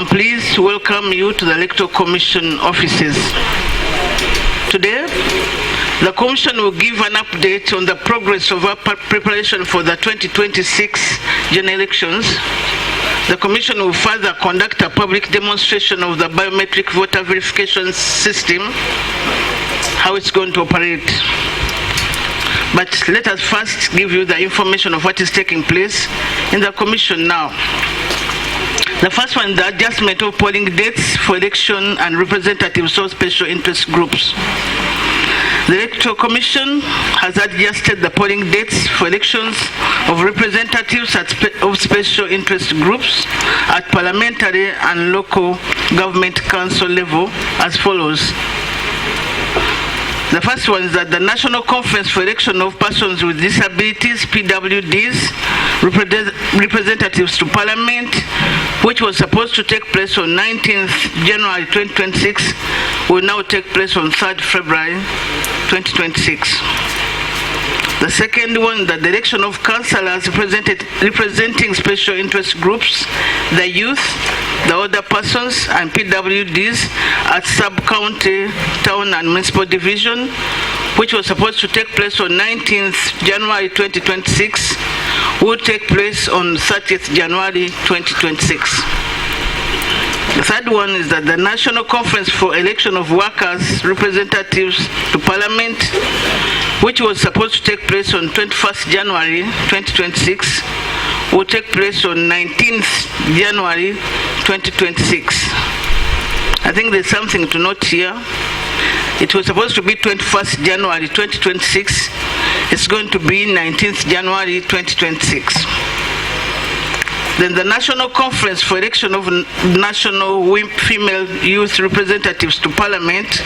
I'm pleased to welcome you to the Electoral Commission offices. Today, the Commission will give an update on the progress of our preparation for the 2026 general elections. The Commission will further conduct a public demonstration of the biometric voter verification system, how it's going to operate. But let us first give you the information of what is taking place in the Commission now. The first one, the adjustment of polling dates for election and representatives of special interest groups. The Electoral Commission has adjusted the polling dates for elections of representatives of special interest groups at parliamentary and local government council level as follows. The first one is that the National Conference for Election of Persons with Disabilities, PWDs, representatives to Parliament, which was supposed to take place on 19th January 2026, will now take place on 3rd February 2026. The second one, that the election of councillors representing special interest groups, the youth, the older persons, and PWDs at sub-county, town, and municipal division, which was supposed to take place on 19th January 2026, will take place on 30th January 2026. The third one is that the National Conference for Election of Workers Representatives to Parliament, which was supposed to take place on 21st January 2026, will take place on 19th January 2026. I think there's something to note here. It was supposed to be 21st January 2026. It's going to be 19th January 2026. Then the National Conference for Election of National Female Youth Representatives to Parliament,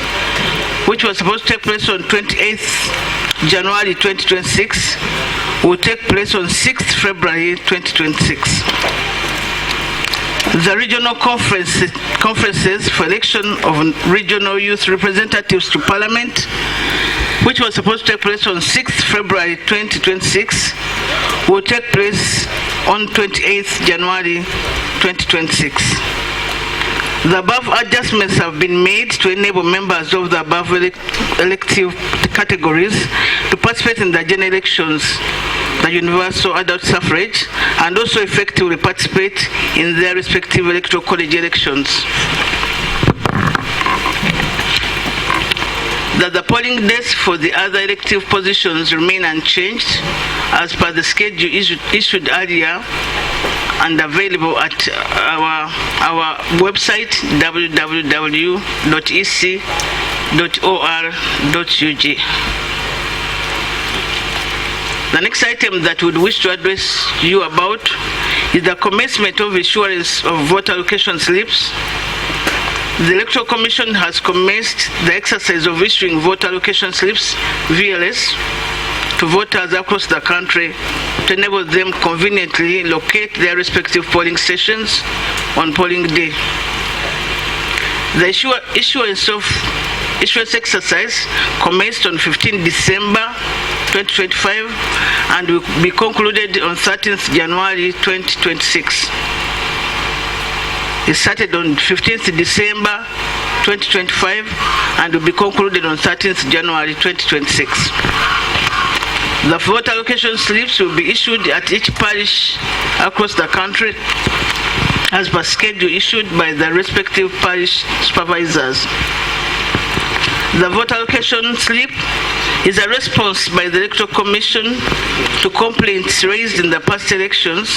which was supposed to take place on 28th January 2026, will take place on 6th February 2026. The regional conferences for election of regional youth representatives to Parliament, which was supposed to take place on 6th February 2026, will take place on 28th January 2026. The above adjustments have been made to enable members of the above elective categories to participate in the general elections, the universal adult suffrage, and also effectively participate in their respective electoral college elections. That the polling dates for the other elective positions remain unchanged as per the schedule issued earlier and available at our website www.ec.or.ug. The next item that we wish to address you about is the commencement of issuance of voter allocation slips. The Electoral Commission has commenced the exercise of issuing voter allocation slips, VLS, to voters across the country to enable them conveniently locate their respective polling stations on polling day. The issuance exercise commenced on 15 December 2025 and will be concluded on 13th January 2026. It started on 15th December 2025 and will be concluded on 13th January 2026. The voter allocation slips will be issued at each parish across the country as per schedule issued by the respective parish supervisors. The voter allocation slip is a response by the Electoral Commission to complaints raised in the past elections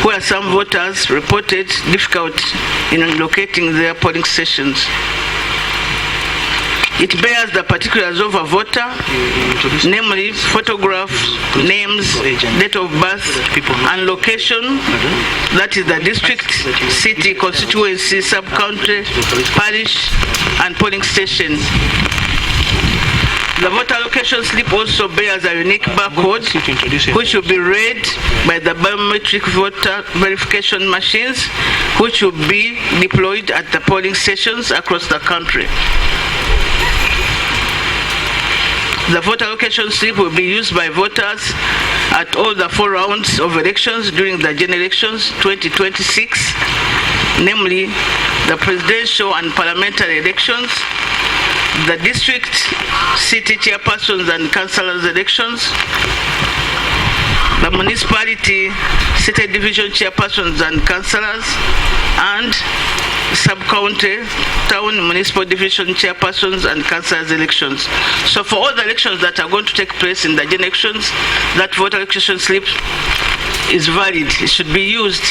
where some voters reported difficulty in locating their polling stations. It bears the particulars of a voter, namely photograph, names, date of birth, and location, that is the district, city, constituency, sub-county, parish, and polling station. The voter allocation slip also bears a unique barcode, which will be read by the biometric voter verification machines, which will be deployed at the polling stations across the country. The voter allocation slip will be used by voters at all the 4 rounds of elections during the general elections 2026, namely the presidential and parliamentary elections, the district, city chairpersons and councillors elections, the municipality, city division chairpersons and councillors, and sub-county, town, municipal division chairpersons and councillors elections. So for all the elections that are going to take place in the general elections, that voter registration slip is valid. It should be used.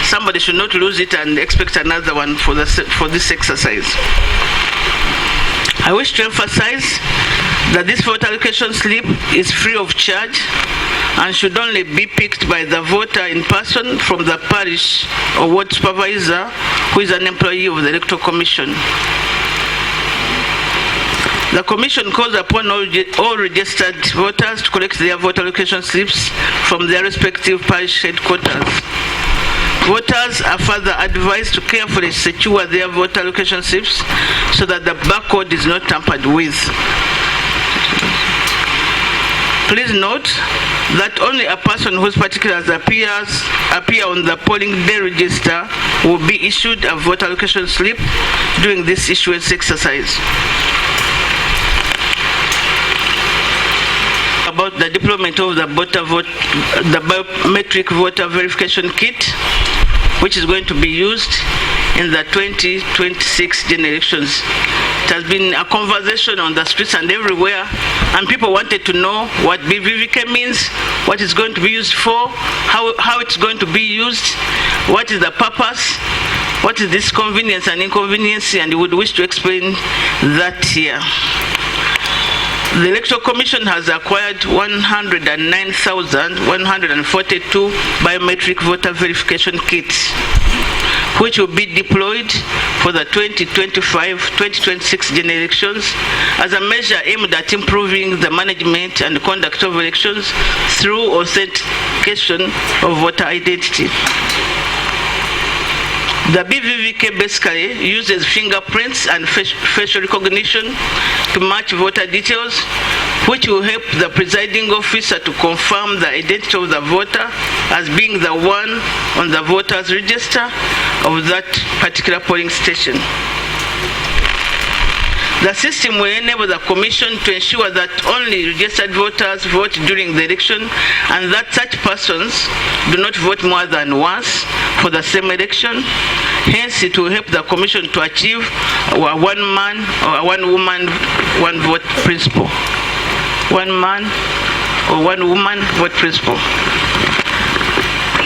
Somebody should not lose it and expect another one for this exercise. I wish to emphasize that this voter allocation slip is free of charge and should only be picked by the voter in person from the parish or ward supervisor who is an employee of the Electoral Commission. The Commission calls upon all registered voters to collect their voter allocation slips from their respective parish headquarters. Voters are further advised to carefully secure their voter allocation slips so that the barcode is not tampered with. Please note that only a person whose particulars appear on the polling day register will be issued a voter allocation slip during this issuance exercise. About the deployment of the biometric voter verification kit, which is going to be used in the 2026 general elections. It has been a conversation on the streets and everywhere, and people wanted to know what BVVK means, what it's going to be used for, how it's going to be used, what is the purpose, what is this convenience and inconvenience, and we would wish to explain that here. The Electoral Commission has acquired 109,142 biometric voter verification kits, which will be deployed for the 2025-2026 general elections as a measure aimed at improving the management and conduct of elections through authentication of voter identity. The BVVK basically uses fingerprints and facial recognition to match voter details, which will help the presiding officer to confirm the identity of the voter as being the one on the voters register of that particular polling station. The system will enable the Commission to ensure that only registered voters vote during the election and that such persons do not vote more than once for the same election. Hence, it will help the Commission to achieve a one man or one woman, one vote principle. One man or one woman vote principle.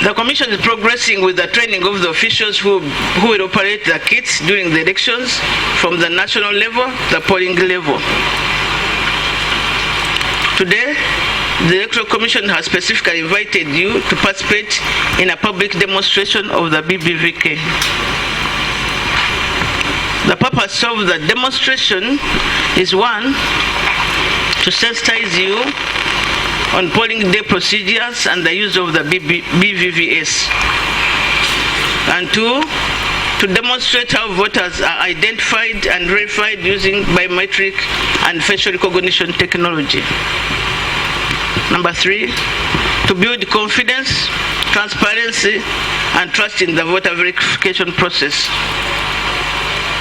The Commission is progressing with the training of the officials who will operate the kits during the elections from the national level, the polling level. Today, the Electoral Commission has specifically invited you to participate in a public demonstration of the BBVK. The purpose of the demonstration is one, to sensitize you on polling day procedures and the use of the BVVS. And two, to demonstrate how voters are identified and verified using biometric and facial recognition technology. Number three, to build confidence, transparency, and trust in the voter verification process.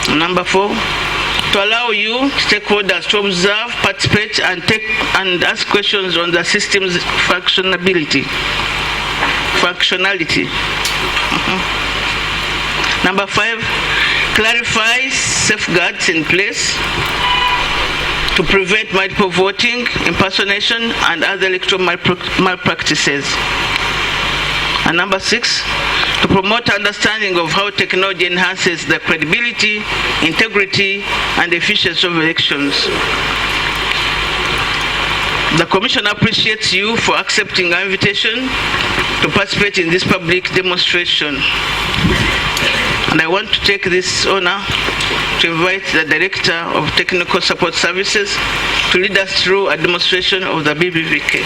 Number four, to allow you stakeholders to observe, participate, and ask questions on the system's functionality. Number five, clarify safeguards in place to prevent multiple voting, impersonation, and other electoral malpractices. And number six, to promote understanding of how technology enhances the credibility, integrity, and efficiency of elections. The Commission appreciates you for accepting our invitation to participate in this public demonstration. And I want to take this honor to invite the Director of Technical Support Services to lead us through a demonstration of the BBVK.